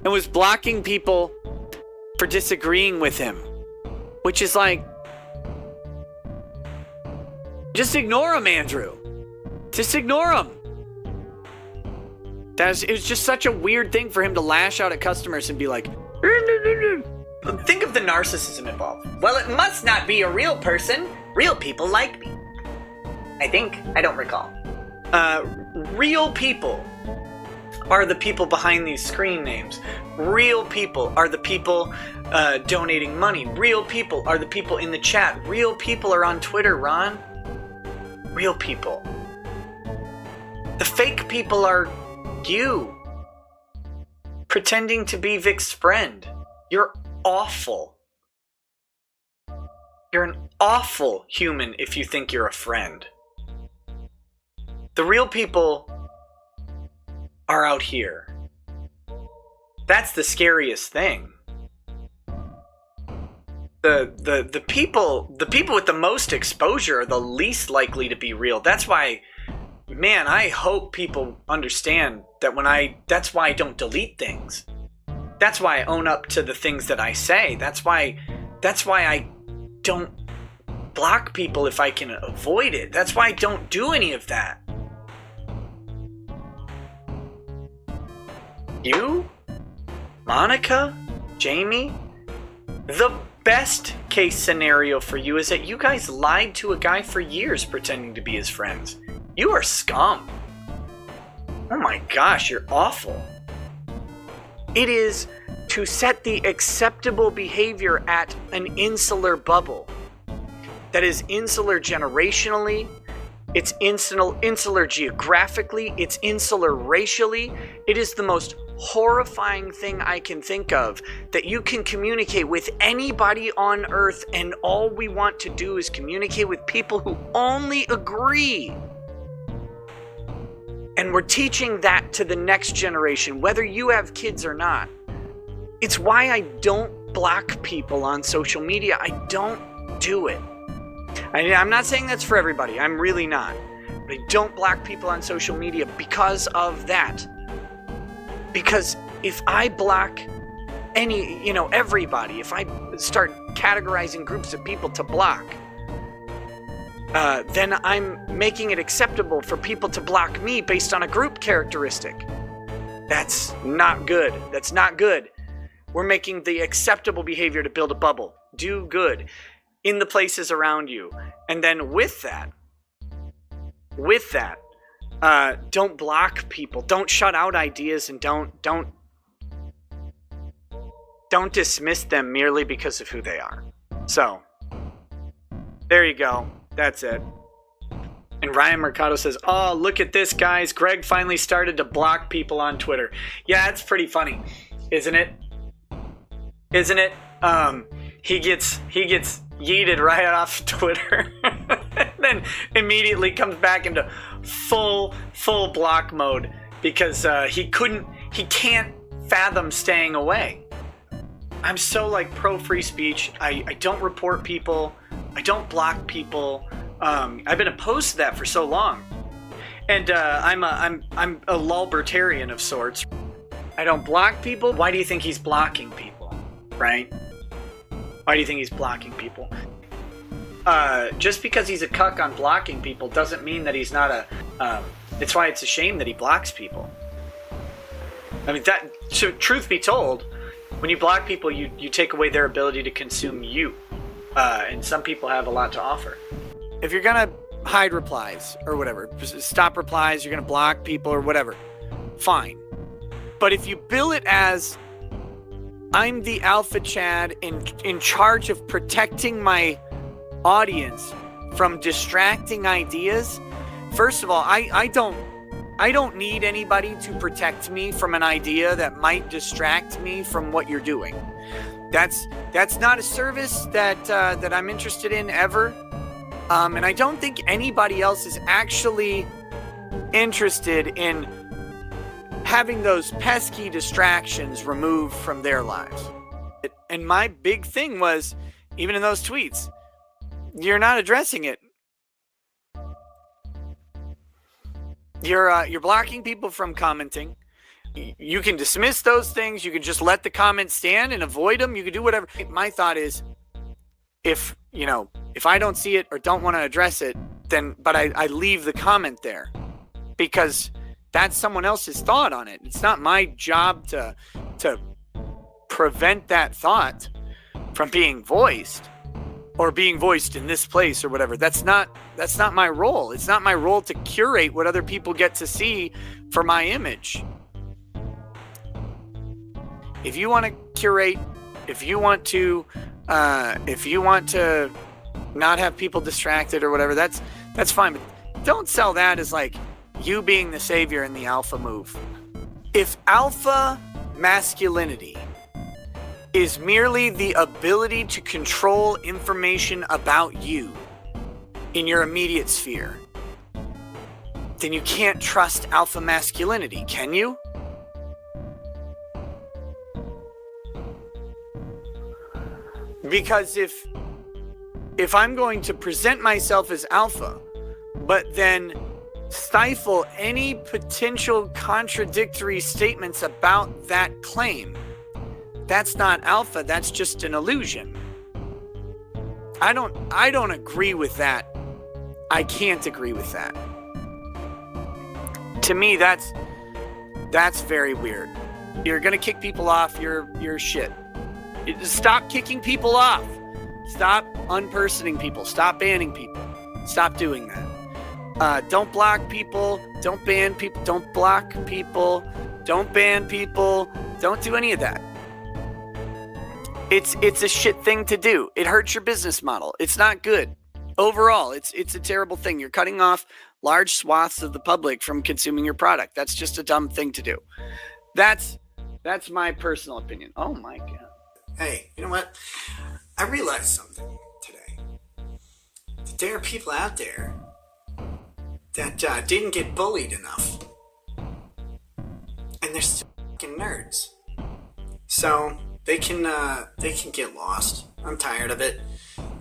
and was blocking people for disagreeing with him, which is like, just ignore him, Andrew. Just ignore him. It was just such a weird thing for him to lash out at customers and be like, think of the narcissism involved. Well, it must not be a real person. Real people like me. I think. I don't recall. Real people are the people behind these screen names. Real people are the people donating money. Real people are the people in the chat. Real people are on Twitter, Ron. Real people. The fake people are you. Pretending to be Vic's friend. You're awful. You're an awful human if you think you're a friend. The real people are out here. That's the scariest thing. The people with the most exposure are the least likely to be real. That's why, man, I hope people understand that that's why I don't delete things. That's why I own up to the things that I say. That's why I don't block people if I can avoid it. That's why I don't do any of that. You? Monica? Jamie? The best case scenario for you is that you guys lied to a guy for years pretending to be his friends. You are scum. Oh my gosh, you're awful. It is to set the acceptable behavior at an insular bubble. That is insular generationally, it's insular geographically, it's insular racially. It is the most horrifying thing I can think of, that you can communicate with anybody on earth and all we want to do is communicate with people who only agree. And we're teaching that to the next generation, whether you have kids or not. It's why I don't block people on social media. I don't do it. I'm not saying that's for everybody. I'm really not. But I don't block people on social media because of that. Because if I block everybody, if I start categorizing groups of people to block, then I'm making it acceptable for people to block me based on a group characteristic. That's not good. That's not good. We're making the acceptable behavior to build a bubble. Do good in the places around you. And then with that, don't block people. Don't shut out ideas, and don't dismiss them merely because of who they are. So, there you go. That's it. And Ryan Mercado says, oh, look at this, guys. Greg finally started to block people on Twitter. Yeah, it's pretty funny, isn't it? Isn't it? He gets yeeted right off Twitter. And then immediately comes back into full block mode because he can't fathom staying away. I'm so pro free speech. I don't report people. I don't block people. I've been opposed to that for so long, and I'm a lawbertarian of sorts. I don't block people. Why do you think he's blocking people, right? Why do you think he's blocking people? Just because he's a cuck on blocking people doesn't mean that he's not a. It's why it's a shame that he blocks people. I mean, so truth be told, when you block people, you take away their ability to consume you. And some people have a lot to offer. If you're gonna hide replies or whatever, stop replies, you're gonna block people or whatever, fine. But if you bill it as, I'm the alpha Chad in charge of protecting my audience from distracting ideas, first of all, I don't need anybody to protect me from an idea that might distract me from what you're doing. That's not a service that I'm interested in ever. And I don't think anybody else is actually interested in having those pesky distractions removed from their lives. And my big thing was, even in those tweets, you're not addressing it. You're blocking people from commenting. you can dismiss those things. You can just let the comments stand and avoid them. You can do whatever. My thought is, if I don't see it or don't want to address it, then but I leave the comment there, because that's someone else's thought on it. It's not my job to prevent that thought from being voiced, or being voiced in this place or whatever. That's not my role. It's not my role to curate what other people get to see for my image. If you want to curate, if you want to not have people distracted or whatever, that's fine. But don't sell that as like you being the savior in the alpha move. If alpha masculinity is merely the ability to control information about you in your immediate sphere, then you can't trust alpha masculinity, can you? Because if I'm going to present myself as alpha, but then stifle any potential contradictory statements about that claim, that's not alpha, that's just an illusion. I don't agree with that. I can't agree with that. To me, that's very weird. You're gonna kick people off, you're shit. Stop kicking people off. Stop unpersoning people. Stop banning people. Stop doing that. Don't block people. Don't ban people. Don't block people. Don't ban people. Don't do any of that. It's a shit thing to do. It hurts your business model. It's not good. Overall, it's a terrible thing. You're cutting off large swaths of the public from consuming your product. That's just a dumb thing to do. That's my personal opinion. Oh my God. Hey, you know what? I realized something today. That there are people out there that didn't get bullied enough. And they're still fucking nerds. So they can get lost. I'm tired of it.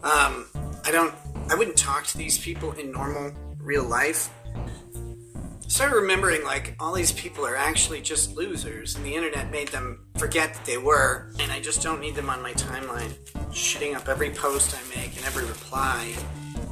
I wouldn't talk to these people in normal real life. Started remembering like all these people are actually just losers, and the internet made them forget that they were, and I just don't need them on my timeline shitting up every post I make and every reply,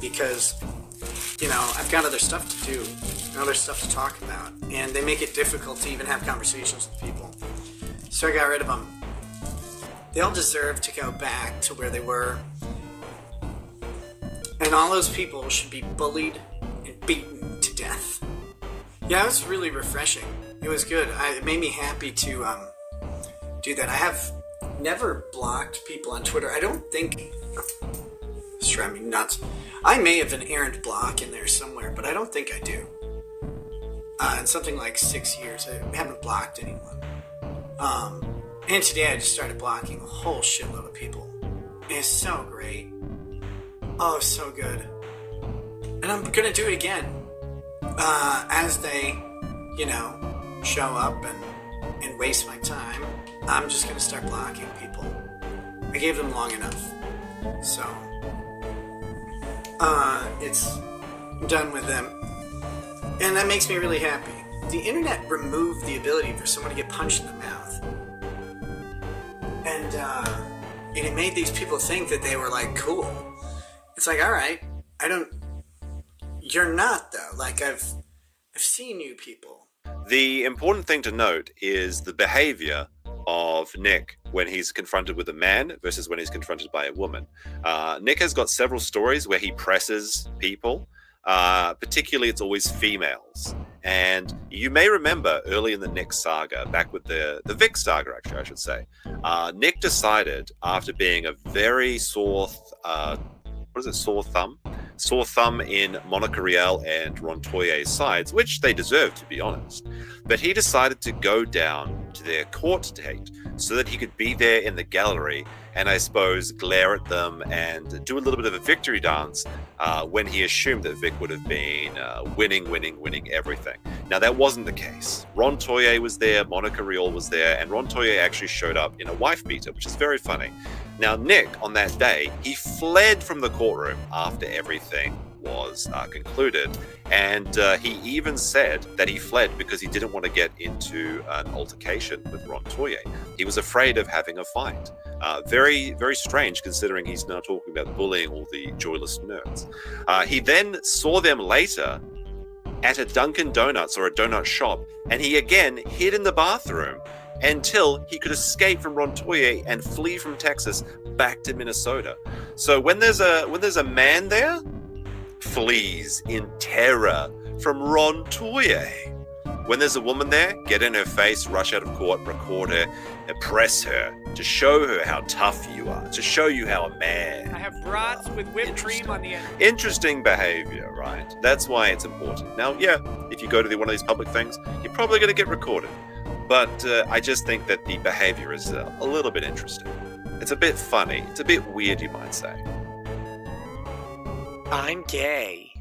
because I've got other stuff to do and other stuff to talk about, and they make it difficult to even have conversations with people. So I got rid of them. They all deserve to go back to where they were, and all those people should be bullied and beaten to death. Yeah, it was really refreshing. It was good. It made me happy to do that. I have never blocked people on Twitter. I don't think... It's driving me nuts. I may have an errant block in there somewhere, but I don't think I do. In something like 6 years, I haven't blocked anyone. And today I just started blocking a whole shitload of people. And it's so great. Oh, so good. And I'm gonna do it again. As they, show up and waste my time, I'm just going to start blocking people. I gave them long enough. So, it's done with them. And that makes me really happy. The internet removed the ability for someone to get punched in the mouth. And it made these people think that they were, like, cool. It's like, alright, you're not, though. Like, I've seen you people. The important thing to note is the behavior of Nick when he's confronted with a man versus when he's confronted by a woman. Nick has got several stories where he presses people. Particularly, it's always females. And you may remember early in the Nick saga, back with the Vic saga, actually, I should say, Nick decided, after being a very sore thumb in Monica Riel and Rontoye's sides, which they deserve, to be honest. But he decided to go down to their court date so that he could be there in the gallery and, I suppose, glare at them and do a little bit of a victory dance when he assumed that Vic would have been winning everything. Now, that wasn't the case. Rontoye was there, Monica Riel was there, and Rontoye actually showed up in a wife beater, which is very funny. Now, Nick, on that day, he fled from the courtroom after everything was was concluded, and he even said that he fled because he didn't want to get into an altercation with Rontoye. He was afraid of having a fight. Very, very strange considering he's now talking about bullying all the joyless nerds. He then saw them later at a Dunkin' Donuts or a donut shop, and he again hid in the bathroom until he could escape from Rontoye and flee from Texas back to Minnesota. So when there's a man there, flees in terror from Rontoye. When there's a woman there, get in her face, rush out of court, record her, impress her, to show her how tough you are, to show you how a man. I have brats with whipped cream on the end. Interesting behavior, right? That's why it's important. Now, yeah, if you go to one of these public things, you're probably going to get recorded. But I just think that the behavior is a little bit interesting. It's a bit funny. It's a bit weird, you might say. I'm gay.